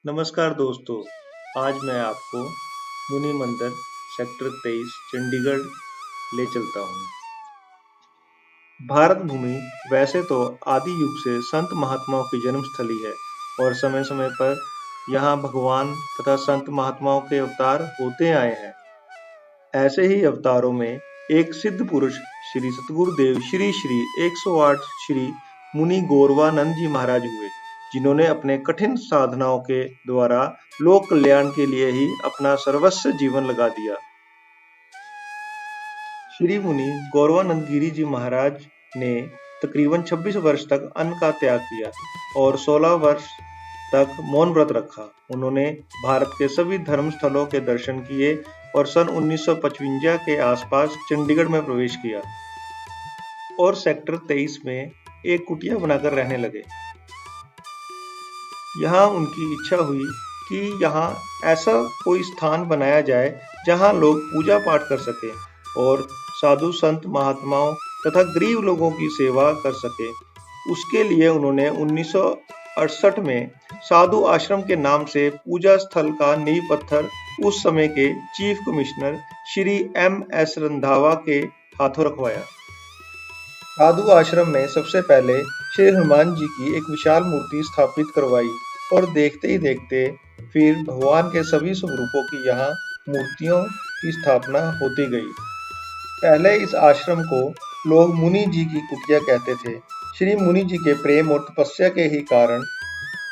नमस्कार दोस्तों, आज मैं आपको मुनि मंदिर सेक्टर 23 चंडीगढ़ ले चलता हूँ। भारत भूमि वैसे तो आदि युग से संत महात्माओं की जन्मस्थली है और समय समय पर यहाँ भगवान तथा संत महात्माओं के अवतार होते आए हैं। ऐसे ही अवतारों में एक सिद्ध पुरुष श्री सतगुरुदेव श्री श्री 108 श्री मुनि गौरवानंद जी महाराज हुए, जिन्होंने अपने कठिन साधनाओं के द्वारा लोक कल्याण के लिए ही अपना सर्वस्व जीवन लगा दिया। श्री मुनि गौरवानंद गिरी जी महाराज ने तकरीबन 26 वर्ष तक अन्न का त्याग किया और 16 वर्ष तक मौन व्रत रखा। उन्होंने भारत के सभी धर्म स्थलों के दर्शन किए और सन 1955 के आसपास चंडीगढ़ में प्रवेश किया और सेक्टर 23 में एक कुटिया बनाकर रहने लगे। यहाँ उनकी इच्छा हुई कि यहाँ ऐसा कोई स्थान बनाया जाए जहाँ लोग पूजा पाठ कर सकें और साधु संत महात्माओं तथा गरीब लोगों की सेवा कर सके। उसके लिए उन्होंने 1968 में साधु आश्रम के नाम से पूजा स्थल का नींव पत्थर उस समय के chief commissioner Shri M.S. Randhawa के हाथों रखवाया। साधु आश्रम में सबसे पहले श्री हनुमान जी की एक विशाल मूर्ति स्थापित करवाई और देखते ही देखते फिर भगवान के सभी स्वरूपों की यहाँ मूर्तियों की स्थापना होती गई। पहले इस आश्रम को लोग मुनि जी की कुटिया कहते थे। श्री मुनि जी के प्रेम और तपस्या के ही कारण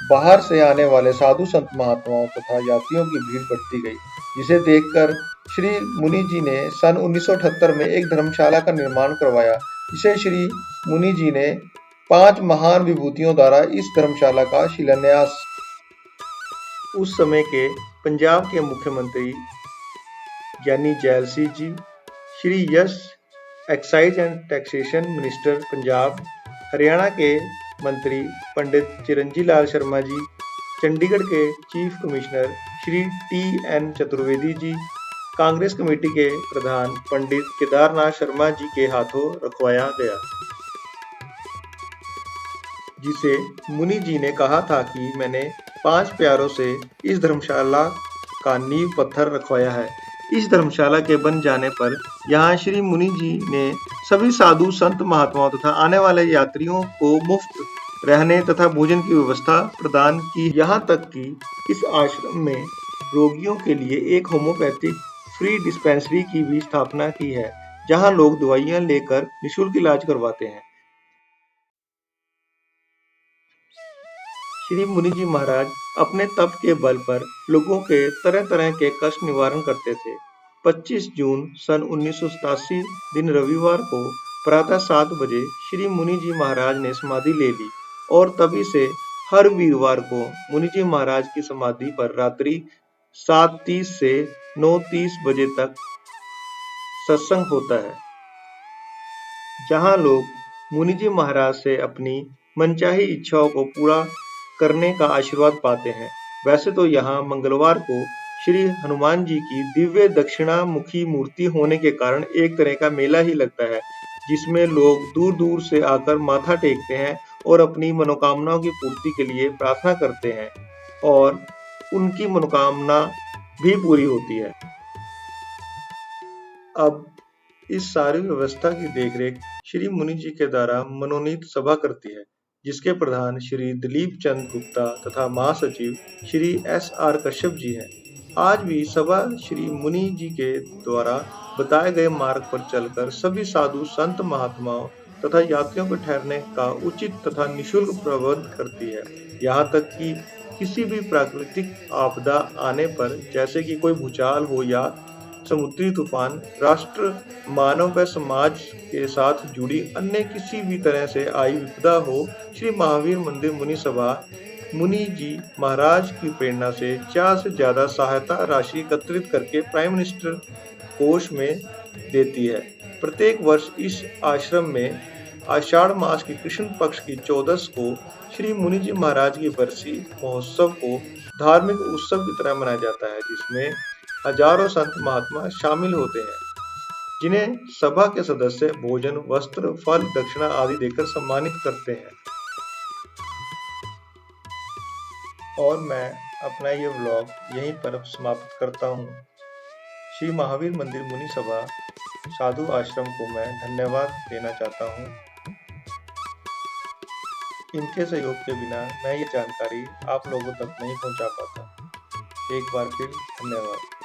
बाहर से आने वाले साधु संत महात्माओं तथा यात्रियों की भीड़ बढ़ती गई, जिसे देखकर श्री मुनि जी ने सन 1978 में एक धर्मशाला का निर्माण करवाया, जिसे श्री मुनि जी ने 5 महान विभूतियों द्वारा इस धर्मशाला का शिलान्यास। उस समय के पंजाब के मुख्यमंत्री Giani Zail Singh ji, Shri Yash excise and taxation minister Punjab, Haryana के मंत्री पंडित चिरंजी लाल शर्मा जी, चंडीगढ़ के chief commissioner Shri T.N. Chaturvedi ji, Congress committee के प्रधान पंडित केदारनाथ शर्मा जी के हाथों रखवाया गया, जिसे मुनि जी ने कहा था कि मैंने 5 प्यारों से इस धर्मशाला का नींव पत्थर रखवाया है। इस धर्मशाला के बन जाने पर यहाँ श्री मुनि जी ने सभी साधु संत महात्माओं तथा आने वाले यात्रियों को मुफ्त रहने तथा भोजन की व्यवस्था प्रदान की। यहाँ तक कि इस आश्रम में रोगियों के लिए एक होम्योपैथिक फ्री डिस्पेंसरी की भी स्थापना की है, जहाँ लोग दवाइयाँ लेकर निःशुल्क इलाज करवाते हैं। श्री मुनि जी महाराज अपने तप के बल पर लोगों के तरह तरह के कष्ट निवारण करते थे। 25 जून सन 1987 दिन रविवार को प्रातः 7 बजे श्री मुनि जी महाराज ने समाधि ले ली और तभी से हर वीरवार को मुनि जी महाराज की समाधि पर रात्रि 7:30 से 9:30 बजे तक सत्संग होता है, जहां लोग मुनि जी महाराज से अपनी मनचाही इच्छाओं को पूरा करने का आशीर्वाद पाते हैं। वैसे तो यहाँ मंगलवार को श्री हनुमान जी की दिव्य दक्षिणामुखी मूर्ति होने के कारण एक तरह का मेला ही लगता है, जिसमें लोग दूर दूर से आकर माथा टेकते हैं और अपनी मनोकामनाओं की पूर्ति के लिए प्रार्थना करते हैं और उनकी मनोकामना भी पूरी होती है। अब इस सारी व्यवस्था की देखरेख श्री मुनि जी के द्वारा मनोनीत सभा करती है, जिसके प्रधान श्री दिलीप चंद गुप्ता तथा महासचिव श्री S.R. कश्यप जी हैं। आज भी सभा श्री मुनि जी के द्वारा बताए गए मार्ग पर चलकर सभी साधु संत महात्माओं तथा यात्रियों को ठहरने का उचित तथा निःशुल्क प्रबंध करती है। यहाँ तक कि किसी भी प्राकृतिक आपदा आने पर, जैसे कि कोई भूचाल हो या समुद्री तूफान, राष्ट्र, मानव व समाज के साथ जुड़ी अन्य किसी भी तरह से आई विपदा हो, श्री महावीर मंदिर मुनि सभा मुनि जी महाराज की प्रेरणा से 4 से ज्यादा सहायता राशि एकत्रित करके प्राइम मिनिस्टर कोष में देती है। प्रत्येक वर्ष इस आश्रम में आषाढ़ मास की कृष्ण पक्ष की 14 को श्री मुनि जी महाराज की बरसी महोत्सव को धार्मिक उत्सव की तरह मनाया जाता है, जिसमें हजारों संत महात्मा शामिल होते हैं, जिन्हें सभा के सदस्य भोजन, वस्त्र, फल, दक्षिणा आदि देकर सम्मानित करते हैं। और मैं अपना ये व्लॉग यहीं पर समाप्त करता हूँ। श्री महावीर मंदिर मुनि सभा साधु आश्रम को मैं धन्यवाद देना चाहता हूँ। इनके सहयोग के बिना मैं ये जानकारी आप लोगों तक नहीं पहुँचा पाता। एक बार फिर धन्यवाद।